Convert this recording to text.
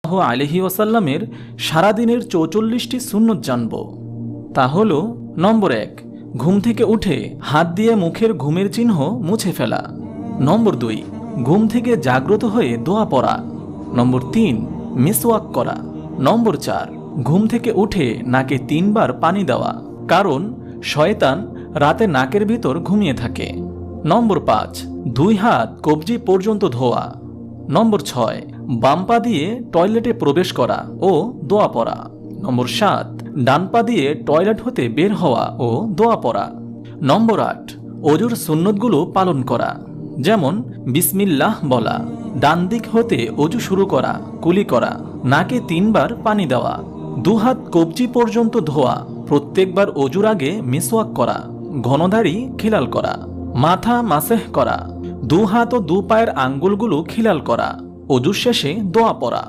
আলাইহি ওয়াসাল্লামের সারাদিনের 44টি সুন্নত জানব। তা হল, নম্বর 1, ঘুম থেকে উঠে হাত দিয়ে মুখের ঘুমের চিহ্ন মুছে ফেলা। নম্বর 2, ঘুম থেকে জাগ্রত হয়ে দোয়া পড়া। নম্বর 3, মিসওয়াক করা। নম্বর 4, ঘুম থেকে উঠে নাকে 3 বার পানি দেওয়া, কারণ শয়তান রাতে নাকের ভিতর ঘুমিয়ে থাকে। নম্বর 5, 2 হাত কবজি পর্যন্ত ধোয়া। নম্বর 6, বাম পা দিয়ে টয়লেটে প্রবেশ করা ও দোয়া পড়া। নম্বর 7, ডান পা দিয়ে টয়লেট হতে বের হওয়া ও দোয়া পড়া। নম্বর 8, অজুর সুন্নতগুলো পালন করা, যেমন বিসমিল্লাহ বলা, ডান দিক হতে অজু শুরু করা, কুলি করা, নাকে 3 বার পানি দেওয়া, 2 হাত কবজি পর্যন্ত ধোয়া, প্রত্যেকবার অজুর আগে মিসওয়াক করা, ঘনদাড়ি খিলাল করা, মাথা মাসেহ করা, 2 হাত ও 2 পায়ের আঙ্গুলগুলো খিলাল করা, অজুর শেষে দোয়া পড়া।